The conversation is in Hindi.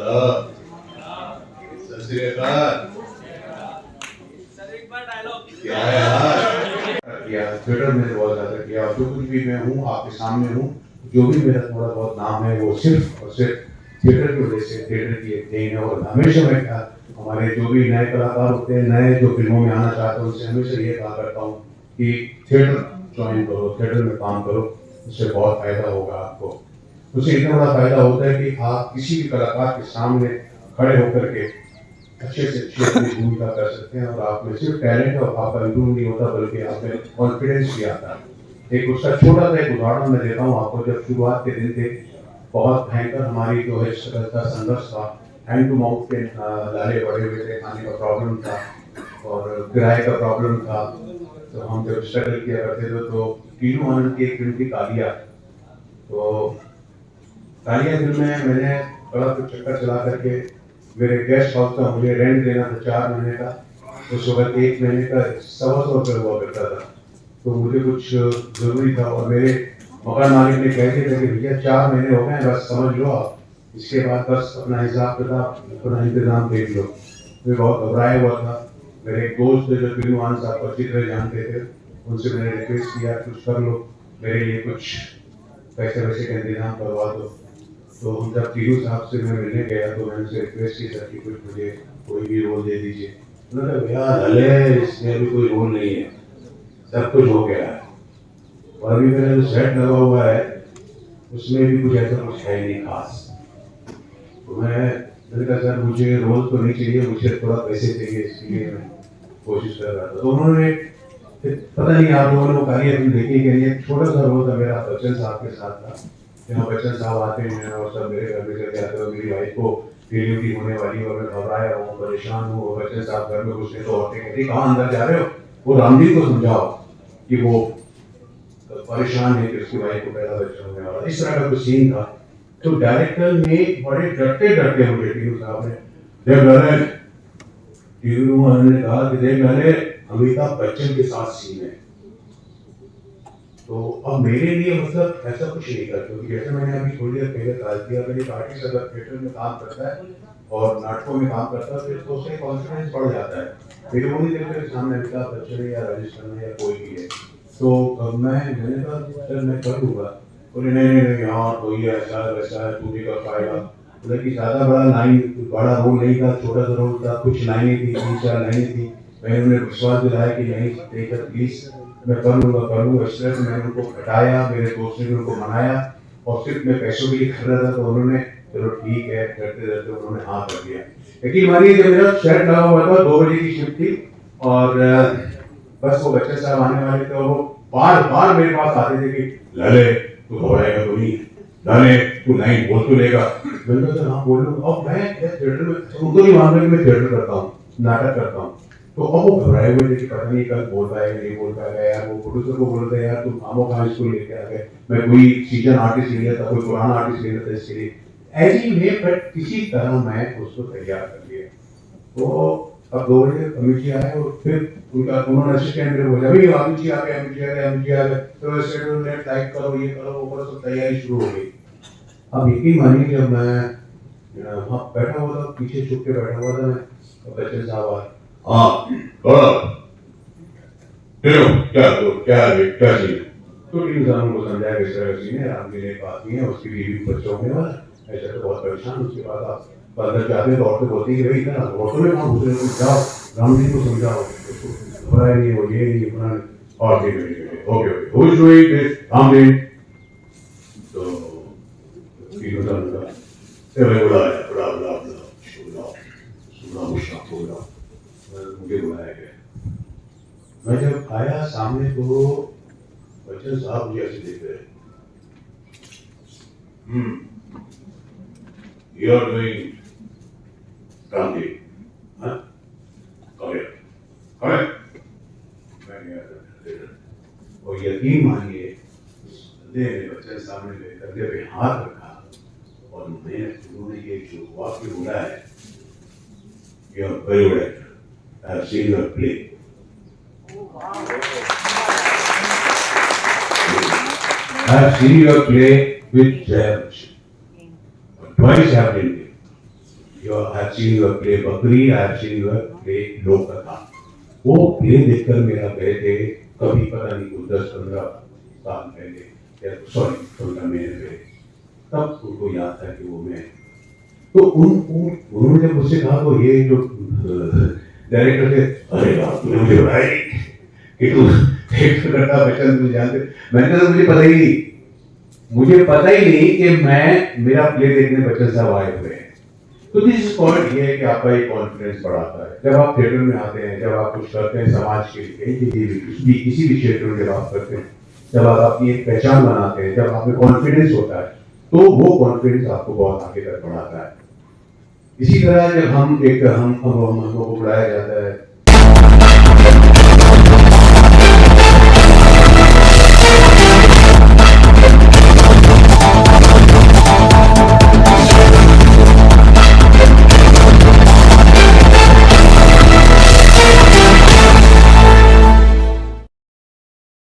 आदाब, सत श्री अकाल। क्या है यार? किया ट्विटर में बहुत ज्यादा किया, जो कुछ भी मैं हूँ आपके सामने हूँ। जो भी मेरा थोड़ा बहुत नाम है वो सिर्फ और सिर्फ थिएटर की वजह से, थिएटर की एक देन है। और हमेशा मैं क्या, हमारे जो भी नए कलाकार होते हैं, नए जो फिल्मों में आना चाहते हैं, उनसे हमेशा ये कहा करता हूँ कि थिएटर ज्वाइन करो, थिएटर में काम करो, उससे बहुत फायदा होगा आपको। उससे इतना बड़ा फायदा होता है कि आप किसी भी कलाकार के सामने खड़े होकर के अच्छे से अच्छी अपनी भूमिका कर सकते हैं। और आप में सिर्फ टैलेंट और आपका इम्प्रूव नहीं होता, बल्कि आप में कॉन्फिडेंस भी आता है। एक उसका छोटा सा एक उदाहरण मैं देता हूँ आपको। जब शुरुआत के दिन थे, बहुत भयंकर हमारी जो है का संघर्ष था, हैंड टू माउथ के लाले पड़े हुए थे, खाने का प्रॉब्लम था और किराए का प्रॉब्लम था। तो हम जब स्ट्रगल किया करते थे, तो तीनों आनंद की एक फिल्म थी कालिया। तो कालिया फिल्म में मैंने बड़ा कुछ चक्कर चला करके, मेरे गेस्ट हाउस का मुझे रेंट देना था 4 महीने का। उस वक्त 1 महीने का 125 रुपये हुआ करता था। तो मुझे कुछ जरूरी था और मेरे मकान मालिक ने कह दिया था कि भैया 4 महीने हो गए, बस समझ लो आप, इसके बाद बस अपना हिसाब किताब, अपना इंतजाम देख लो। मैं बहुत घबराया हुआ था। मेरे एक दोस्त थे जो फिल्मान साहब को अच्छी तरह जानते थे, उनसे मैंने रिक्वेस्ट किया कुछ कर लो, मेरे लिए कुछ पैसे वैसे का इंतजाम करवा दो। तो हम जब पीरू साहब से मैं मिलने गया तो मैंने उनसे रिक्वेस्ट की सर कि कुछ मुझे कोई भी रोल दे दीजिए। उन्होंने कहा भैया हले इसमें अभी कोई रोल नहीं है, सब कुछ हो गया है। और अभी मेरा जो सेट लगा हुआ है उसमें भी कुछ ऐसा कुछ है नहीं खास। तो मैंने कहा सर मुझे रोल तो नहीं चाहिए, मुझे थोड़ा पैसे चाहिए, इसलिए मैं कोशिश कर रहा था। तो उन्होंने पता नहीं आप लोगों ने वो कालिया फिल्म देखी कि नहीं, छोटा सा रोल था मेरा, बच्चन साहब के साथ था। जहाँ बच्चन साहब आते हैं और सब मेरे घर में चले जाते हैं, मेरी वाइफ को डिलीवरी होने वाली और मैं घबराया हूँ, परेशान हूँ। और बच्चन साहब घर में घुसने तो औरतें कहती कहाँ अंदर जा रहे हो, वो रामदीप को समझाओ कि वो परेशान है कि उसकी वाइफ को पहला बच्चा होने वाला। इस तरह का कुछ सीन था। तो डायरेक्टर ने बड़े डरते डरते मुझे टीनू साहब ने देख डाले, टीनू ने कहा कि देख डाले अमिताभ बच्चन के साथ सीन है। तो अब मेरे लिए मतलब ऐसा कुछ नहीं था, क्योंकि जैसे मैंने अभी थोड़ी देर पहले कहा किया, अगर एक आर्टिस्ट अगर थिएटर में काम करता है और नाटकों में काम करता है, फिर तो उससे कॉन्फिडेंस बढ़ जाता है। मेरे वो नहीं देखते सामने अमिताभ बच्चन है या राजेश खन्ना या कोई भी है। तो मैंने कहा सर मैं कर लूँगा। बोले नहीं नहीं नहीं हाँ तो ये ऐसा है वैसा है, तू भी कर पाएगा। मतलब कि ज़्यादा बड़ा रोल नहीं था, छोटा सा रोल था, कुछ लाइनें थी, 3-4 लाइनें थी। मैंने उन्हें विश्वास दिलाया कि नहीं देखकर प्लीज़ मैं कर लूँगा। इस तरह से मैंने उनको हटाया, मेरे दोस्त ने उनको मनाया और सिर्फ मैं पैसों के लिए कर रहा था। तो उन्होंने चलो ठीक है करते रहते उन्होंने हाँ कर दिया। लेकिन मानिए जब मेरा सेट लगा हुआ था, 2 बजे की शिफ्ट थी और बस वो बच्चे साहब आने वाले थे और वो बार बार मेरे पास आते थे कि लले तू घबराएगा तो नहीं, लले तू नहीं बोल तो लेगा। मैंने कहा हाँ बोल लूँगा। और मैं थिएटर में उनको नहीं मानता कि मैं थिएटर करता हूँ, नाटक करता हूँ। तो अब वो घबराए हुए थे कि पता नहीं कल बोल पाएगा नहीं बोल पाएगा। यार वो प्रोड्यूसर को बोल रहे यार तुम आमो कहाँ इसको लेके आ गए, मैं कोई सीजन आर्टिस्ट ले लिया था, कोई पुराना आर्टिस्ट ले लेता इसके लिए ऐसी वे, बट किसी तरह मैं उसको तैयार कर लिया। तो अब 2 बजे अमित जी आए और फिर उन्होंने असिस्टेंट मेरे बोला अभी अमित जी आ गए, अमित जी आ गए, अमित जी आ गए। तो शेड्यूल नेट टाइप करो, ये करो वो करो, सब तैयारी शुरू हो गई। अब यकीन मानिए जब मैं वहाँ बैठा हुआ था, पीछे छुप के बैठा हुआ था मैं, और बच्चे साहब आए हाँ क्या सीन। तो टीम साहब उनको समझाया कि इस तरह का सीन है, रामजी ने एक आदमी है उसकी बीवी बच्चों होने वाला, ऐसा तो बहुत परेशान। उसके बाद आप अंदर जाते तो औरतें बोलती है कि भाई इतना औरतों में कहाँ घुस रहे हो, जाओ रामजी को समझाओ, घबराए नहीं हो ये नहीं अपना। और okay who is doing this Ramji. तो टीम साहब ने कहा बुलाया मुझे बुलाया गया। मैं जब आया सामने तो बच्चन साहब मुझे ऐसे देख रहे, यू आर डूइंग क्रांति, और यकीन मानिए बच्चन साहब ने कंधे पे हाथ रखा और उन्होंने ये जो वाक्य बोला है, you are very good actor, I have seen your play. I have seen your play with Jayam. Twice I have been there. I have seen you play Bakri, I have seen you play लोक कथा। वो प्ले देखकर मेरा गए थे कभी पता नहीं कुछ 10-15 साल पहले, सॉरी 15 महीने पहले, तब उनको याद था कि वो मैं, तो उन्होंने जब मुझसे कहा तो ये जो डायरेक्टर थे, अरे बाप तूने मुझे बताया कि तू थिएटर करता बच्चन, तुझे जानते, मैंने तो मुझे पता ही नहीं कि मैं मेरा प्ले देखने बच्चन साहब आए हुए हैं। तो दिस पॉइंट ये है कि आपका एक कॉन्फिडेंस बढ़ाता है जब आप थिएटर में आते हैं, जब आप कुछ करते हैं समाज के लिए, किसी भी क्षेत्र में जब आप करते हैं, जब आप अपनी एक पहचान बनाते हैं, जब आप में कॉन्फिडेंस होता है, तो वो कॉन्फिडेंस आपको बहुत आगे तक बढ़ाता है। इसी तरह जब हमको बुलाया जाता है